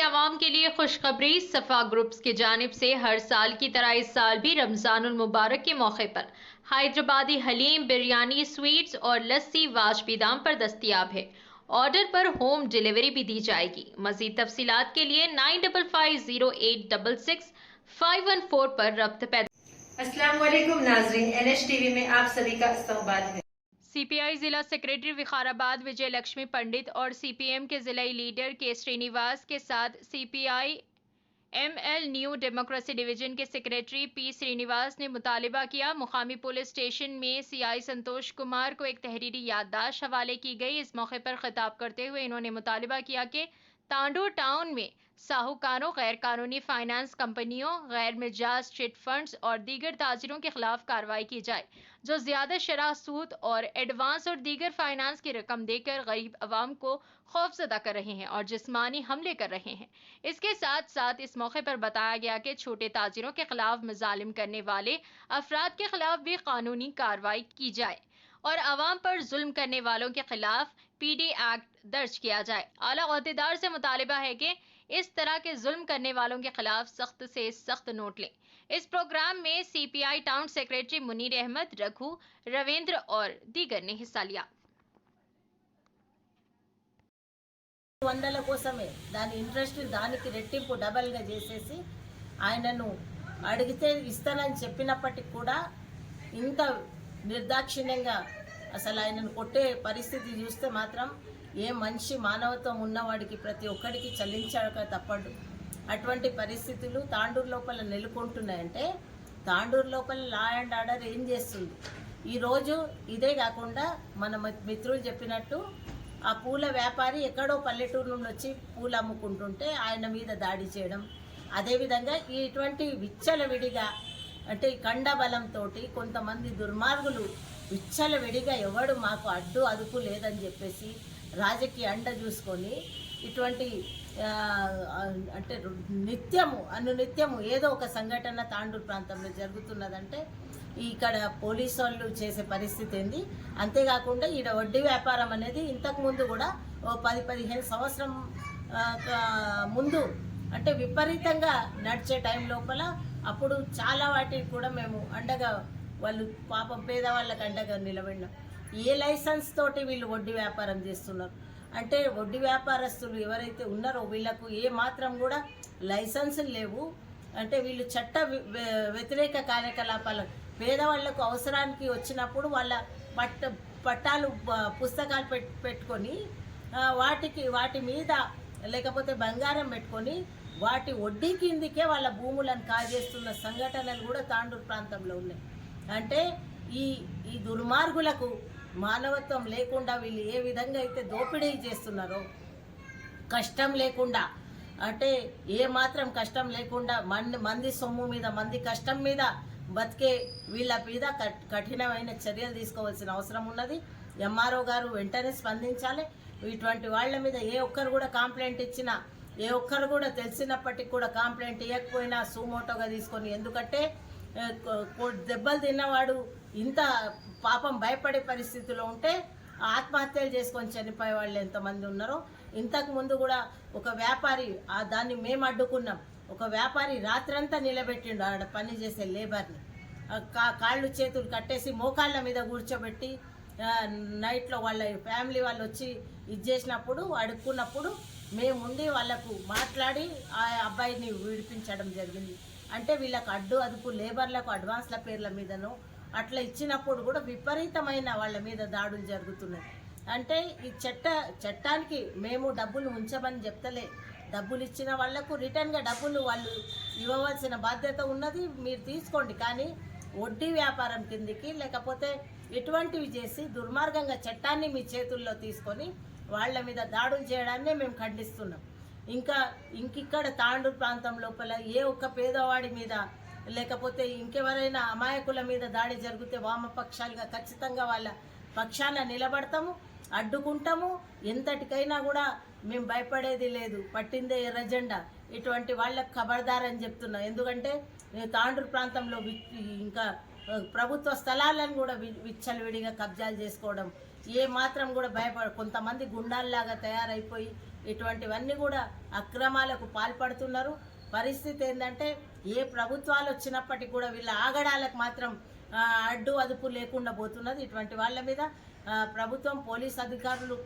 आवाम के लिए खुशखबरी। सफा ग्रुप्स की जानिब से हर साल की तरह इस साल भी रमजानुल मुबारक के मौके पर हैदराबादी हलीम, बिरयानी, स्वीट्स और लस्सी वाजबी दाम पर दस्तयाब है। ऑर्डर पर होम डिलीवरी भी दी जाएगी। मजीद तफसीलात के लिए 9550866514 पर रब्त पैदा। अस्सलाम वालेकुम नाज़रीन, NH TV में आप सभी का इस्तकबाल है। सीपीआई जिला सेक्रेटरी विकाराबाद विजय लक्ष्मी पंडित और सीपीएम के जिलाई लीडर के श्रीनिवास के साथ CPI ML new democracy division के सेक्रेटरी P श्रीनिवास ने मुतालिबा किया। मुकामी पुलिस स्टेशन में CI संतोष कुमार को एक तहरीरी याददाश्त हवाले की गई। इस मौके पर खिताब करते हुए इन्होंने मुतालिबा किया कि तांडूर टाउन में साहूकारों, गैर कानूनी फाइनेंस कंपनियों, गैर मिजाज चिट फंड्स और दीगर ताजिरों के खिलाफ कार्रवाई की जाए जो ज्यादा शरह सूद और एडवांस और दीगर फाइनेंस की रकम देकर गरीब अवाम को खौफजदा कर रहे हैं और जिस्मानी हमले कर रहे हैं। इसके साथ साथ इस मौके पर बताया गया कि छोटे ताजिरों के खिलाफ मजालिम करने वाले अफराद के खिलाफ भी कानूनी कार्रवाई की जाए और अवाम पर जुल्म करने वालों के खिलाफ PD एक्ट दर्ज किया जाए। आला ओहदेदार से मुतालिबा है कि इस तरह के जुल्म करने वालों के खिलाफ सख्त से सख्त नोट लें। इस प्रोग्राम में CPI town secretary Munir Ahmad, Raghu, Ravindra और दीगर ने हिस्सा लिया। వందల కోసమే దాని ఇంట్రెస్ట్ దానికి రెట్టింపు డబల్గా చేసేసి ఆయనను అడిగితే ఇస్తానని చెప్పినప్పటికి కూడా ఇంత నిర్దాక్షిణ్యంగా అసలు ఆయనను కొట్టే పరిస్థితి చూస్తే మాత్రం ఏ మనిషి మానవత్వం ఉన్నవాడికి ప్రతి ఒక్కడికి చలించక తప్పదు. అటువంటి పరిస్థితులు తాండూరు లోపల నెలకొంటున్నాయంటే తాండూరు లోపల లా అండ్ ఆర్డర్ ఏం చేస్తుంది? ఈరోజు ఇదే కాకుండా మన మిత్రులు చెప్పినట్టు ఆ పూల వ్యాపారి ఎక్కడో పల్లెటూరు నుండి వచ్చి పూలు అమ్ముకుంటుంటే ఆయన మీద దాడి చేయడం, అదేవిధంగా ఇటువంటి విచ్చలవిడిగా అంటే ఈ కండబలంతో కొంతమంది దుర్మార్గులు విచ్చలవిడిగా ఎవడు మాకు అడ్డు అదుపు లేదని చెప్పేసి రాజకీయ అండ చూసుకొని ఇటువంటి అంటే అనునిత్యము ఏదో ఒక సంఘటన తాండూరు ప్రాంతంలో జరుగుతున్నదంటే ఇక్కడ పోలీసు వాళ్ళు చేసే పరిస్థితి ఏంది? అంతేకాకుండా ఈడ వడ్డీ వ్యాపారం అనేది ఇంతకుముందు కూడా 10-15 సంవత్సరం ముందు అంటే విపరీతంగా నడిచే టైం లోపల అప్పుడు చాలా వాటికి కూడా మేము అండగా వాళ్ళు పాపం పేదవాళ్ళకి అండగా నిలబడినాం. ఏ లైసెన్స్ తోటి వీళ్ళు వడ్డీ వ్యాపారం చేస్తున్నారు అంటే వడ్డీ వ్యాపారస్తులు ఎవరైతే ఉన్నారో వీళ్ళకు ఏ మాత్రం కూడా లైసెన్సులు లేవు. అంటే వీళ్ళు చట్ట వ్యతిరేక కార్యకలాపాలు పేదవాళ్లకు అవసరానికి వచ్చినప్పుడు వాళ్ళ పట్టాలు పుస్తకాలు పెట్టుకొని వాటి మీద లేకపోతే బంగారం పెట్టుకొని వాటి వడ్డీ కిందికే వాళ్ళ భూములను కాజేస్తున్న సంఘటనలు కూడా తాండూరు ప్రాంతంలో ఉన్నాయి. అంటే ఈ దుర్మార్గులకు మానవత్వం లేకుండా వీళ్ళు ఏ విధంగా అయితే దోపిడీ చేస్తున్నారో కష్టం లేకుండా అంటే ఏ మాత్రం కష్టం లేకుండా మంది సొమ్ము మీద మంది కష్టం మీద బతికే వీళ్ళ మీద కఠినమైన చర్యలు తీసుకోవాల్సిన అవసరం ఉన్నది. MRO గారు వెంటనే స్పందించాలి. ఇటువంటి వాళ్ళ మీద ఏ ఒక్కరు కూడా కంప్లైంట్ ఇచ్చినా ఏ ఒక్కరు కూడా తెలిసినప్పటికీ కూడా కంప్లైంట్ ఇవ్వకపోయినా సుమోటోగా తీసుకొని, ఎందుకంటే దెబ్బలు తిన్నవాడు ఇంత పాపం భయపడే పరిస్థితిలో ఉంటే ఆత్మహత్యలు చేసుకొని చనిపోయే వాళ్ళు ఎంతమంది ఉన్నారో. ఇంతకు ముందు కూడా ఒక వ్యాపారి దాన్ని మేము అడ్డుకున్నాం. ఒక వ్యాపారి రాత్రంతా నిలబెట్టిండు ఆడ పని చేసే లేబర్ని, కాళ్ళు చేతులు కట్టేసి మోకాళ్ళ మీద కూర్చోబెట్టి నైట్లో వాళ్ళ ఫ్యామిలీ వాళ్ళు వచ్చి ఇది చేసినప్పుడు అడుక్కున్నప్పుడు మేముండి వాళ్ళకు మాట్లాడి ఆ అబ్బాయిని విడిపించడం జరిగింది. అంటే వీళ్ళకు అదుపు లేబర్లకు అడ్వాన్స్ల పేర్ల మీదనో అట్లా ఇచ్చినప్పుడు కూడా విపరీతమైన వాళ్ళ మీద దాడులు జరుగుతున్నాయి. అంటే ఈ చట్టానికి మేము డబ్బులు ఉంచమని చెప్తలే, డబ్బులు ఇచ్చిన వాళ్లకు రిటర్న్గా డబ్బులు వాళ్ళు ఇవ్వవలసిన బాధ్యత ఉన్నది, మీరు తీసుకోండి. కానీ వడ్డీ వ్యాపారం కిందికి లేకపోతే ఎటువంటివి చేసి దుర్మార్గంగా చట్టాన్ని మీ చేతుల్లో తీసుకొని వాళ్ళ మీద దాడులు చేయడాన్నే మేము ఖండిస్తున్నాం. ఇంకిక్కడ తాండూరు ప్రాంతం లోపల ఏ ఒక్క పేదవాడి మీద లేకపోతే ఇంకెవరైనా అమాయకుల మీద దాడి జరిగితే వామపక్షాలుగా ఖచ్చితంగా వాళ్ళ పక్షాన నిలబడతాము, అడ్డుకుంటాము. ఎంతటికైనా కూడా మేము భయపడేది లేదు. పట్టిందే ఎర్రజెండా. ఇటువంటి వాళ్ళకు ఖబర్దారని చెప్తున్నా. ఎందుకంటే తాండూరు ప్రాంతంలో ఇంకా ప్రభుత్వ స్థలాలను కూడా విచ్చలవిడిగా కబ్జాలు చేసుకోవడం, ఏ మాత్రం కూడా కొంతమంది గుండాల్లాగా తయారైపోయి ఇటువంటివన్నీ కూడా అక్రమాలకు పాల్పడుతున్నారు. పరిస్థితి ఏంటంటే ఏ ప్రభుత్వాలు వచ్చినప్పటికీ కూడా వీళ్ళ ఆగడాలకు మాత్రం అడ్డు అదుపు లేకుండా పోతున్నది. ఇటువంటి వాళ్ళ మీద ప్రభుత్వం పోలీస్ అధికారులు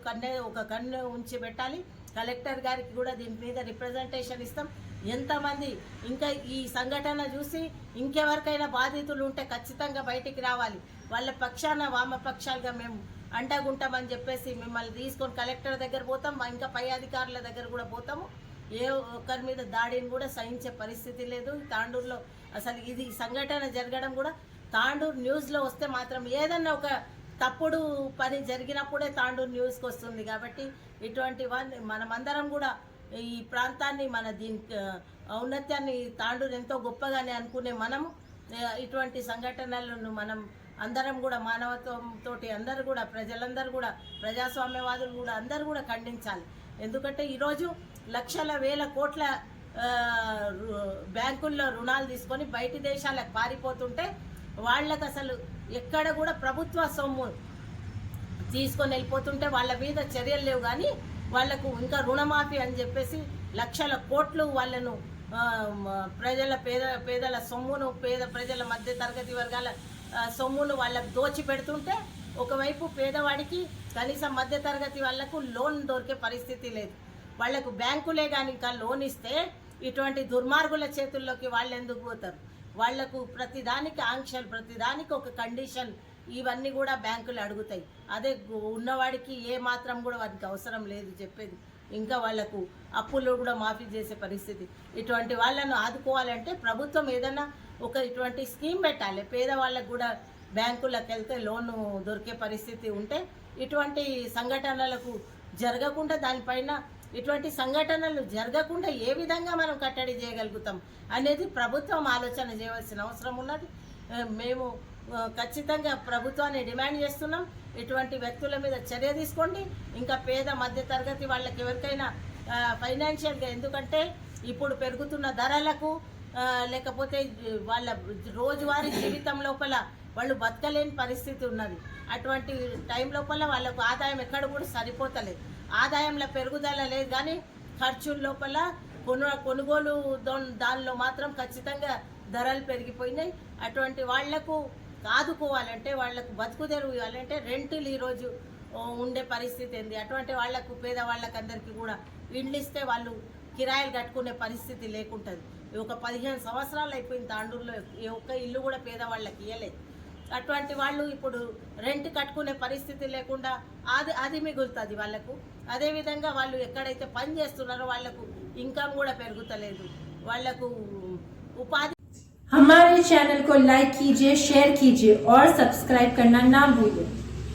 కన్ను ఉంచి పెట్టాలి. కలెక్టర్ గారికి కూడా దీని మీద రిప్రజెంటేషన్ ఇస్తాం. ఎంతమంది ఇంకా ఈ సంఘటన చూసి ఇంకెవరికైనా బాధితులు ఉంటే ఖచ్చితంగా బయటికి రావాలి. వాళ్ళ పక్షాన వామపక్షాలుగా మేము అండగుంటామని చెప్పేసి మిమ్మల్ని తీసుకొని కలెక్టర్ దగ్గర పోతాం, ఇంకా పై అధికారుల దగ్గర కూడా పోతాము. ఏ ఒక్కరి మీద దాడిని కూడా సహించే పరిస్థితి లేదు. తాండూరులో అసలు ఇది సంఘటన జరగడం కూడా తాండూరు న్యూస్లో వస్తే మాత్రం ఏదన్నా ఒక తప్పుడు పని జరిగినప్పుడే తాండూరు న్యూస్కి వస్తుంది. కాబట్టి ఇటువంటి మనమందరం కూడా ఈ ప్రాంతాన్ని మన దీనికి ఔన్నత్యాన్ని తాండూరు ఎంతో గొప్పగానే అనుకునే మనము ఇటువంటి సంఘటనలను మనం అందరం కూడా మానవత్వంతో అందరూ కూడా ప్రజలందరూ కూడా ప్రజాస్వామ్యవాదులు కూడా అందరూ కూడా ఖండించాలి. ఎందుకంటే ఈరోజు లక్షల వేల కోట్ల బ్యాంకుల్లో రుణాలు తీసుకొని బయటి దేశాలకు పారిపోతుంటే వాళ్ళకు అసలు ఎక్కడ కూడా ప్రభుత్వ సొమ్ము తీసుకొని వెళ్ళిపోతుంటే వాళ్ళ మీద చర్యలు లేవు. కానీ వాళ్లకు ఇంకా రుణమాఫీ అని చెప్పేసి లక్షల కోట్లు వాళ్ళను పేదల సొమ్మును ప్రజల మధ్య తరగతి వర్గాల సొమ్మును వాళ్ళకు దోచి పెడుతుంటే ఒకవైపు పేదవాడికి కనీసం మధ్య తరగతి వాళ్లకు లోన్ దొరికే పరిస్థితి లేదు. వాళ్లకు బ్యాంకులే కానీ ఇంకా లోన్ ఇస్తే ఇటువంటి దుర్మార్గుల చేతుల్లోకి వాళ్ళు ఎందుకు పోతారు? వాళ్లకు ప్రతిదానికి ఆంక్షలు, ప్రతిదానికి ఒక కండిషన్, ఇవన్నీ కూడా బ్యాంకులు అడుగుతాయి. అదే ఉన్నవాడికి ఏ మాత్రం కూడా వారికి అవసరం లేదు చెప్పేది. ఇంకా వాళ్లకు అప్పులు కూడా మాఫీ చేసే పరిస్థితి. ఇటువంటి వాళ్ళను ఆదుకోవాలంటే ప్రభుత్వం ఏదైనా ఒక ఇటువంటి స్కీమ్ పెట్టాలి. పేదవాళ్ళకు కూడా బ్యాంకులకు వెళ్తే లోను దొరికే పరిస్థితి ఉంటే ఇటువంటి సంఘటనలకు జరగకుండా దానిపైన ఇటువంటి సంఘటనలు జరగకుండా ఏ విధంగా మనం కట్టడి చేయగలుగుతాం అనేది ప్రభుత్వం ఆలోచన చేయవలసిన అవసరం ఉన్నది. మేము ఖచ్చితంగా ప్రభుత్వాన్ని డిమాండ్ చేస్తున్నాం. ఇటువంటి వ్యక్తుల మీద చర్య తీసుకోండి. ఇంకా పేద మధ్య తరగతి వాళ్ళకి ఎవరికైనా ఫైనాన్షియల్గా, ఎందుకంటే ఇప్పుడు పెరుగుతున్న ధరలకు లేకపోతే వాళ్ళ రోజువారీ జీవితం లోపల వాళ్ళు బతకలేని పరిస్థితి ఉన్నది. అటువంటి టైం లోపల వాళ్ళకు ఆదాయం ఎక్కడ కూడా సరిపోతలేదు. ఆదాయంలో పెరుగుదల లేదు కానీ ఖర్చుల లోపల కొనుగోలు దానిలో మాత్రం ఖచ్చితంగా ధరలు పెరిగిపోయినాయి. అటువంటి వాళ్లకు ఆదుకోవాలంటే, వాళ్లకు బతుకు తెరువు ఇవ్వాలంటే రెంటులు ఈరోజు ఉండే పరిస్థితి ఏంది? అటువంటి వాళ్లకు పేదవాళ్ళకి అందరికీ కూడా ఇండ్లు ఇస్తే వాళ్ళు కిరాయిలు కట్టుకునే పరిస్థితి లేకుంటుంది. ఒక 15 సంవత్సరాలు అయిపోయింది తాండూరులో ఏ ఒక్క ఇల్లు కూడా పేదవాళ్ళకి ఇవ్వలేదు. అటువంటి వాళ్ళు ఇప్పుడు రెంట్ కట్టుకునే పరిస్థితి లేకుండా అది మిగులుతుంది వాళ్ళకు. అదేవిధంగా వాళ్ళు ఎక్కడైతే పని చేస్తున్నారో వాళ్ళకు ఇన్కమ్ కూడా పెరుగుతలేదు, వాళ్ళకు ఉపాధి. हमारे चैनल को लाइक कीजिए, शेयर कीजिए और सब्सक्राइब करना ना भूलें।